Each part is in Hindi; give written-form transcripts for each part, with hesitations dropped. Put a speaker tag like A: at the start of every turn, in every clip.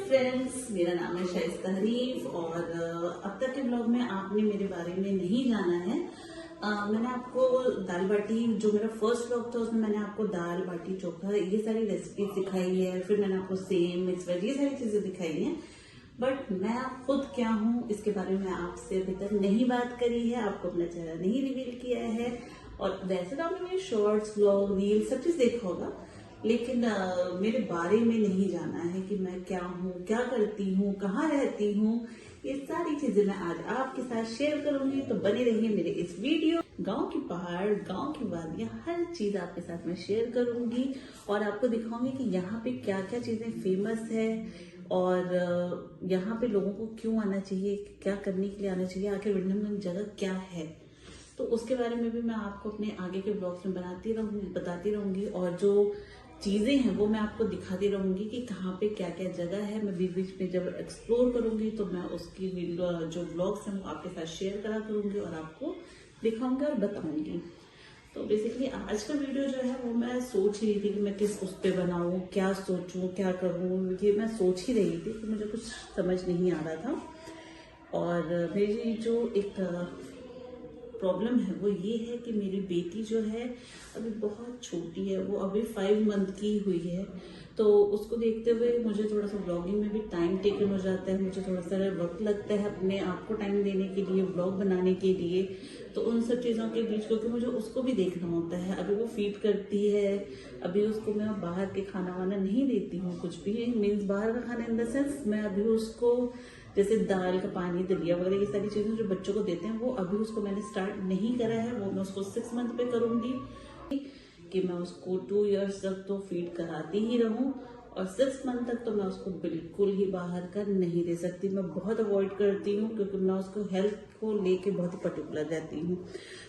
A: फ्रेंड्स, मेरा नाम है शाइस्ता हरीफ और अब तक के ब्लॉग में आपने मेरे बारे में नहीं जाना है। मैंने आपको दाल बाटी, जो मेरा फर्स्ट ब्लॉग था उसमें मैंने आपको दाल बाटी चोखा ये सारी रेसिपी सिखाई है। फिर मैंने आपको सेम मिक्स वेज ये सारी चीजें दिखाई हैं। बट मैं खुद क्या हूँ इसके बारे में आपसे अभी तक नहीं बात करी है, आपको अपना चेहरा नहीं रिवील किया है। और वैसे तो आपने मेरे शॉर्ट्स, ब्लॉग, रील सब चीज देखा होगा, लेकिन मेरे बारे में नहीं जाना है कि मैं क्या हूँ, क्या करती हूँ, कहाँ रहती हूँ। ये सारी चीजें मैं आज आपके साथ शेयर करूंगी, तो बने रहिए मेरे इस वीडियो। गांव की पहाड़, गांव की वादियां, हर चीज आपके साथ मैं शेयर करूंगी और आपको दिखाऊंगी कि यहाँ पे क्या क्या चीजें फेमस है और यहाँ पे लोगों को क्यों आना चाहिए, क्या करने के लिए आना चाहिए, आखिर वृंदावन जगह क्या है। तो उसके बारे में भी मैं आपको अपने आगे के ब्लॉग्स में बताती रहूंगी और जो चीजें हैं वो मैं आपको दिखाती रहूंगी कि कहाँ पे क्या क्या जगह है। मैं बीच बीच में जब एक्सप्लोर करूंगी तो मैं उसकी वीडियो, जो ब्लॉग्स हैं वो आपके साथ शेयर करा करूंगी और आपको दिखाऊंगी और बताऊंगी। तो बेसिकली आज का वीडियो जो है वो मैं सोच ही रही थी कि मैं किस उस पे बनाऊं, क्या सोचूं, क्या करूं, ये मैं सोच ही रही थी कि मुझे कुछ समझ नहीं आ रहा था। और मेरी जो एक प्रॉब्लम है वो ये है कि मेरी बेटी जो है अभी बहुत छोटी है, वो अभी 5 मंथ की हुई है। तो उसको देखते हुए मुझे थोड़ा सा ब्लॉगिंग में भी टाइम टेकन हो जाता है, मुझे थोड़ा सा वक्त लगता है अपने आप को टाइम देने के लिए, ब्लॉग बनाने के लिए। तो उन सब चीज़ों के बीच क्योंकि मुझे उसको भी देखना होता है, अभी वो फीड करती है, अभी उसको मैं बाहर के खाना वाना नहीं देती हूँ, कुछ भी मीन्स बाहर का खाना इन द सेंस मैं अभी उसको जैसे दाल का पानी, दलिया वगैरह ये सारी चीजें जो बच्चों को देते हैं वो अभी उसको मैंने स्टार्ट नहीं करा है। वो मैं उसको 6 मंथ पे करूंगी कि मैं उसको 2 इयर्स तक तो फीड कराती ही रहूं और 6 मंथ तक तो मैं उसको बिल्कुल ही बाहर का नहीं दे सकती। मैं बहुत अवॉइड करती हूँ क्योंकि मैं उसको हेल्थ को लेके बहुत ही पर्टिकुलर रहती हूँ।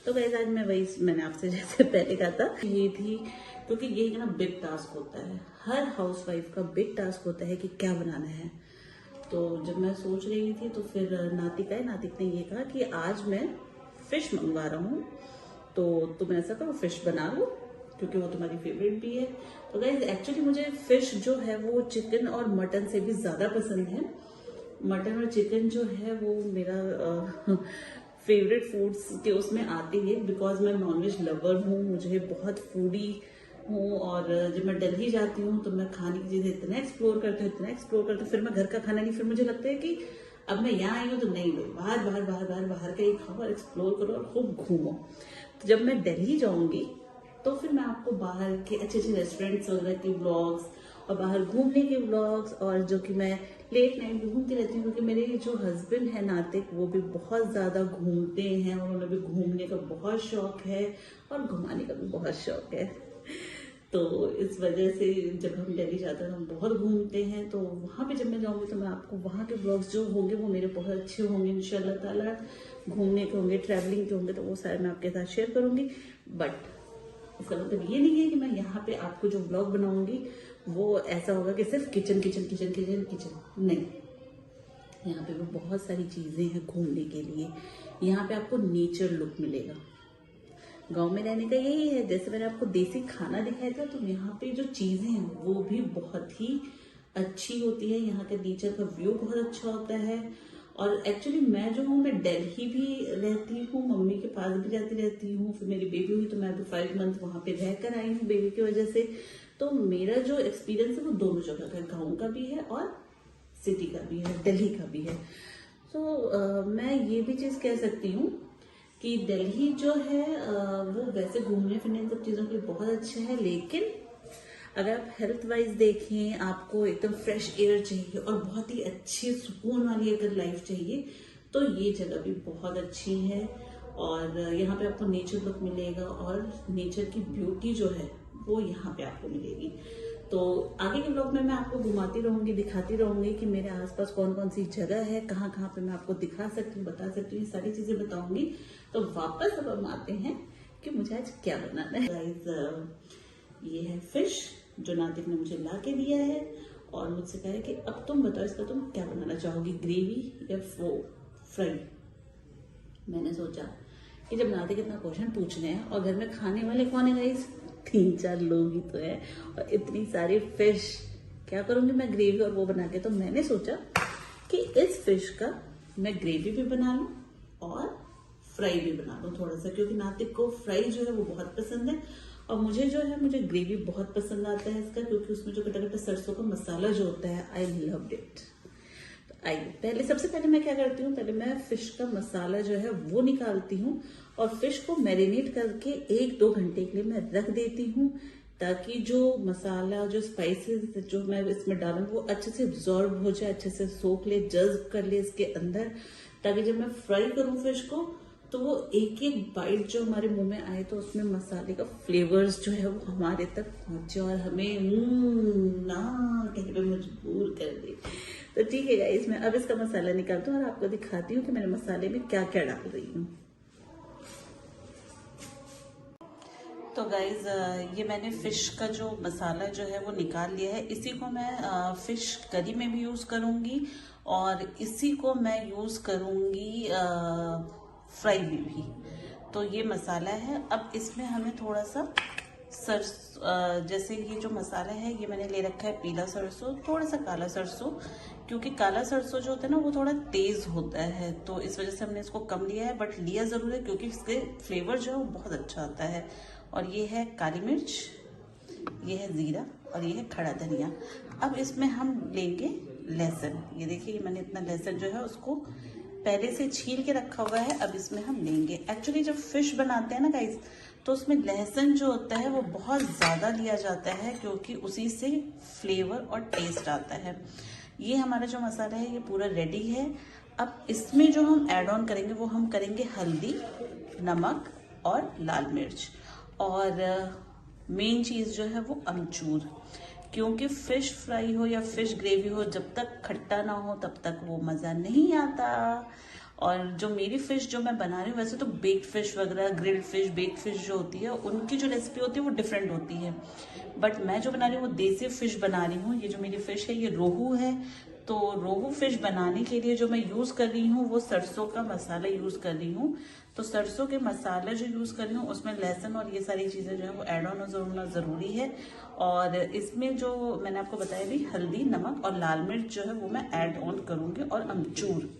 A: तो गाइस आज मैं वही, मैंने आपसे जैसे पहले कहा था ये थी, क्योंकि ये ना बिग टास्क होता है, हर हाउस वाइफ का बिग टास्क होता है कि क्या बनाना है। तो जब मैं सोच रही थी तो फिर नातिक ने ये कहा कि आज मैं फिश मंगवा रहा हूँ, तो तुम ऐसा करो फिश बना लो क्योंकि वो तुम्हारी फेवरेट भी है। तो गाइस एक्चुअली मुझे फिश जो है वो चिकन और मटन से भी ज्यादा पसंद है। मटन और चिकन जो है वो मेरा फेवरेट फूड्स के उसमें आते हैं, बिकॉज मैं नॉनवेज लवर हूँ, मुझे बहुत फूडी हूँ। और जब मैं दिल्ली जाती हूँ तो मैं खाने की चीजें इतना एक्सप्लोर करती हूँ, फिर मैं घर का खाना नहीं, फिर मुझे लगता है कि अब मैं यहाँ आई हूँ तो नहीं लो, बाहर का ही खाओ और एक्सप्लोर करो और खूब घूमो। तो जब मैं दिल्ली जाऊंगी तो फिर मैं आपको बाहर के अच्छे अच्छे रेस्टोरेंट्स वगैरह के ब्लॉग्स और बाहर घूमने के ब्लॉग्स, और जो कि मैं लेट नाइट भी घूमती रहती हूँ क्योंकि मेरे जो हस्बैंड है नातिक वो भी बहुत ज्यादा घूमते हैं और उन्हें भी घूमने का बहुत शौक है और घुमाने का भी बहुत शौक है। तो इस वजह से जब हम दिल्ली जाते हैं तो हम बहुत घूमते हैं। तो वहाँ पे जब मैं जाऊँगी तो मैं आपको वहाँ के ब्लॉग्स जो होंगे वो मेरे बहुत अच्छे होंगे इंशाल्लाह ताला, घूमने के होंगे, ट्रैवलिंग के होंगे, तो वो सारे मैं आपके साथ शेयर करूँगी। बट इसका मतलब ये नहीं है कि मैं यहाँ पे आपको जो ब्लॉग बनाऊंगी वो ऐसा होगा कि सिर्फ kitchen kitchen kitchen kitchen kitchen नहीं। यहाँ पे भी बहुत सारी चीजें हैं घूमने के लिए। यहाँ पे आपको नेचर लुक मिलेगा। गांव में रहने का यही है, जैसे मैंने आपको देसी खाना दिखाया था, तो यहाँ पे जो चीजें हैं वो भी बहुत ही अच्छी होती है। यहाँ का नेचर का व्यू बहुत अच्छा होता है। और एक्चुअली मैं जो हूँ, मैं दिल्ली भी रहती हूँ, मम्मी के पास भी जाती रहती हूँ, फिर मेरी बेबी हुई तो मैं अभी 5 मंथ वहां पे रह कर आई हूँ बेबी की वजह से। तो मेरा जो एक्सपीरियंस है वो दोनों जगह का, गाँव का भी है और सिटी का भी है, दिल्ली का भी है। तो मैं ये भी चीज कह सकती हूँ कि दिल्ली जो है वो वैसे घूमने फिरने इन सब चीज़ों के लिए बहुत अच्छा है, लेकिन अगर आप हेल्थ वाइज देखें, आपको एकदम फ्रेश एयर चाहिए और बहुत ही अच्छी सुकून वाली अगर लाइफ चाहिए तो ये जगह भी बहुत अच्छी है। और यहाँ पे आपको नेचर लुक मिलेगा और नेचर की ब्यूटी जो है वो यहाँ पे आपको मिलेगी। तो आगे के ब्लॉग में मैं आपको घुमाती रहूंगी, दिखाती रहूंगी कि मेरे आसपास कौन कौन सी जगह है, कहाँ कहाँ पे मैं आपको दिखा सकती हूँ, बता सकती हूँ, सारी चीजें बताऊंगी। तो वापस अब हम आते हैं कि मुझे आज क्या बनाना है। गाइस ये है फिश जो नातिक ने मुझे ला के दिया है और मुझसे कहा है कि अब तुम बताओ इसका तुम क्या बनाना चाहोगी, ग्रेवी या फ्राई। मैंने सोचा कि जब नातिक इतना क्वेश्चन पूछ रहे हैं और घर में खाने वाले कौन है गाइस, 3-4 लोग ही तो है और इतनी सारी फिश क्या करूंगी मैं ग्रेवी और वो बना के, तो मैंने सोचा कि इस फिश का मैं ग्रेवी भी बना लूं और फ्राई भी बना लूं थोड़ा सा, क्योंकि नातिक को फ्राई जो है वो बहुत पसंद है और मुझे जो है मुझे ग्रेवी बहुत पसंद आता है इसका, क्योंकि उसमें जो कटा कटा सरसों का मसाला जो होता है, आई लव्ड इट। आइए सबसे पहले मैं क्या करती हूँ, पहले मैं फिश का मसाला जो है वो निकालती हूँ और फिश को मैरिनेट करके 1-2 घंटे के लिए मैं रख देती हूँ, ताकि जो मसाला जो स्पाइसेस जो मैं इसमें डालूं वो अच्छे से एब्जॉर्ब हो जाए, अच्छे से सोख ले, जज्ब कर ले इसके अंदर, ताकि जब मैं फ्राई करूं फिश को तो वो एक एक बाइट जो हमारे मुंह में आए तो उसमें मसाले का फ्लेवर्स जो है वो हमारे तक पहुंचे और हमें ना कहने पे मजबूर कर दे। तो ठीक है गाइस, मैं अब इसका मसाला निकालती हूँ और आपको दिखाती हूँ कि मैंने मसाले में क्या क्या डाल रही हूँ। तो गाइज ये मैंने फिश का जो मसाला जो है वो निकाल लिया है। इसी को मैं फिश करी में भी यूज करूंगी और इसी को मैं यूज करूंगी फ्राई में भी। तो ये मसाला है। अब इसमें हमें थोड़ा सा जैसे ये जो मसाला है ये मैंने ले रखा है पीला सरसों, थोड़ा सा काला सरसों, क्योंकि काला सरसों जो होता है ना वो थोड़ा तेज होता है, तो इस वजह से हमने इसको कम लिया है, बट लिया जरूर है क्योंकि इसके फ्लेवर जो है वो बहुत अच्छा आता है। और ये है काली मिर्च, ये है जीरा और ये है खड़ा धनिया। अब इसमें हम लेंगे लहसुन। ये देखिए मैंने इतना लहसुन जो है उसको पहले से छील के रखा हुआ है, अब इसमें हम लेंगे। एक्चुअली जब फिश बनाते हैं ना गाइस तो उसमें लहसुन जो होता है वो बहुत ज़्यादा लिया जाता है, क्योंकि उसी से फ्लेवर और टेस्ट आता है। ये हमारा जो मसाला है ये पूरा रेडी है। अब इसमें जो हम ऐड ऑन करेंगे वो हम करेंगे हल्दी, नमक और लाल मिर्च, और मेन चीज़ जो है वो अमचूर, क्योंकि फिश फ्राई हो या फिश ग्रेवी हो जब तक खट्टा ना हो तब तक वो मज़ा नहीं आता। और जो मेरी फिश जो मैं बना रही हूँ, वैसे तो बेक्ड फिश वगैरह, ग्रिल्ड फिश, बेक्ड फिश जो होती है उनकी जो रेसिपी होती है वो डिफरेंट होती है, बट मैं जो बना रही हूँ वो देसी फिश बना रही हूँ। ये जो मेरी फिश है ये रोहू है, तो रोहू फिश बनाने के लिए जो मैं यूज़ कर रही हूँ वो सरसों का मसाला यूज़ कर रही हूँ। तो सरसों के मसाले जो यूज़ कर रही हूँ उसमें लहसुन और ये सारी चीज़ें जो है वो ऐड ऑन होना ज़रूरी है। और इसमें जो मैंने आपको बताया भी हल्दी, नमक और लाल मिर्च जो है वो मैं ऐड ऑन करूँगी, और अमचूर,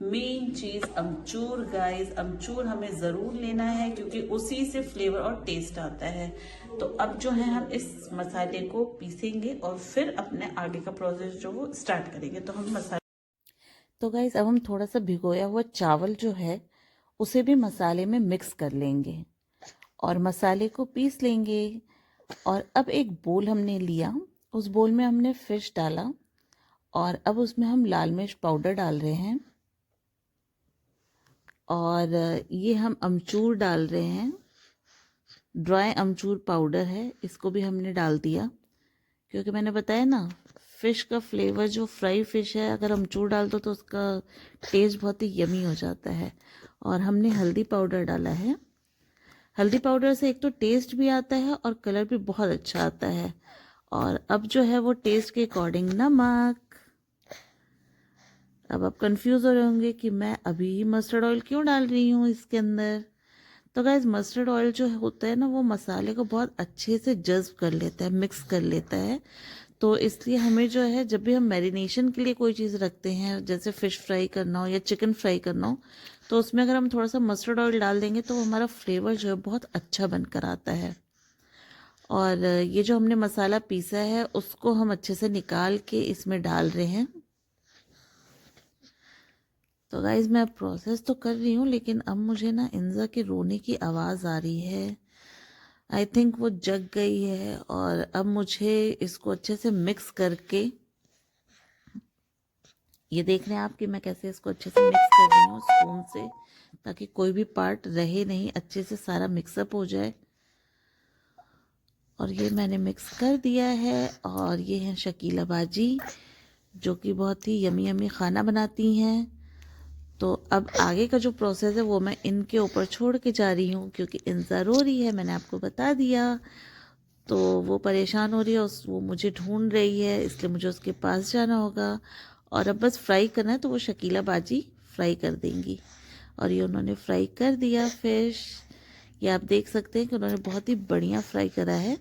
A: मेन चीज अमचूर गाइस, अमचूर हमें जरूर लेना है क्योंकि उसी से फ्लेवर और टेस्ट आता है। तो अब जो है हम इस मसाले को पीसेंगे और फिर अपने आगे का प्रोसेस जो वो स्टार्ट करेंगे। तो हम मसाले, तो गाइस अब हम थोड़ा सा भिगोया हुआ चावल जो है उसे भी मसाले में मिक्स कर लेंगे और मसाले को पीस लेंगे। और अब एक बोल हमने लिया, उस बोल में हमने फिश डाला और अब उसमें हम लाल मिर्च पाउडर डाल रहे हैं और ये हम अमचूर डाल रहे हैं, ड्राई अमचूर पाउडर है, इसको भी हमने डाल दिया, क्योंकि मैंने बताया ना फिश का फ्लेवर जो फ्राई फिश है अगर अमचूर डाल दो तो उसका टेस्ट बहुत ही यमी हो जाता है। और हमने हल्दी पाउडर डाला है, हल्दी पाउडर से एक तो टेस्ट भी आता है और कलर भी बहुत अच्छा आता है। और अब जो है वो टेस्ट के अकॉर्डिंग नमक। अब आप कंफ्यूज हो रहे होंगे कि मैं अभी मस्टर्ड ऑयल क्यों डाल रही हूँ इसके अंदर। तो गाइस मस्टर्ड ऑयल जो होता है ना वो मसाले को बहुत अच्छे से जज्ब कर लेता है, मिक्स कर लेता है। तो इसलिए हमें जो है जब भी हम मैरिनेशन के लिए कोई चीज़ रखते हैं, जैसे फ़िश फ्राई करना हो या चिकन फ्राई करना हो, तो उसमें अगर हम थोड़ा सा मस्टर्ड ऑयल डाल देंगे तो हमारा फ्लेवर जो है बहुत अच्छा बनकर आता है। और ये जो हमने मसाला पीसा है उसको हम अच्छे से निकाल के इसमें डाल रहे हैं। तो गाइज मैं प्रोसेस तो कर रही हूँ, लेकिन अब मुझे ना इंजा की रोने की आवाज़ आ रही है। आई थिंक वो जग गई है और अब मुझे इसको अच्छे से मिक्स करके, ये देख रहे हैं आप कि मैं कैसे इसको अच्छे से मिक्स कर रही हूँ स्पून से, ताकि कोई भी पार्ट रहे नहीं, अच्छे से सारा मिक्सअप हो जाए। और ये मैंने मिक्स कर दिया है। और ये हैं शकीला बाजी जो कि बहुत ही यमी यमी खाना बनाती हैं। तो अब आगे का जो प्रोसेस है वो मैं इनके ऊपर छोड़ के जा रही हूँ, क्योंकि इंजा रो रही है, मैंने आपको बता दिया। तो वो परेशान हो रही है, वो मुझे ढूंढ रही है, इसलिए मुझे उसके पास जाना होगा। और अब बस फ्राई करना है, तो वो शकीला बाजी फ्राई कर देंगी। और ये उन्होंने फ्राई कर दिया फिश। ये आप देख सकते हैं कि उन्होंने बहुत ही बढ़िया फ्राई करा है,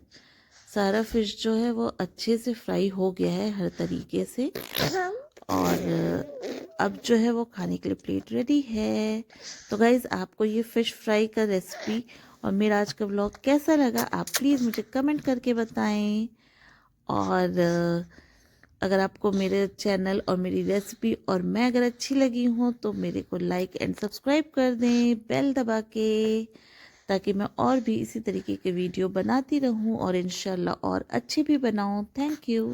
B: सारा फिश जो है वो अच्छे से फ्राई हो गया है हर तरीके से। और अब जो है वो खाने के लिए प्लेट रेडी है। तो गाइज़ आपको ये फ़िश फ्राई का रेसिपी और मेरा आज का व्लॉग कैसा लगा आप प्लीज़ मुझे कमेंट करके बताएं। और अगर आपको मेरे चैनल और मेरी रेसिपी और मैं अगर अच्छी लगी हूँ तो मेरे को लाइक एंड सब्सक्राइब कर दें बेल दबा के, ताकि मैं और भी इसी तरीके के वीडियो बनाती रहूँ और इंशाल्लाह और अच्छे भी बनाऊँ। Thank you.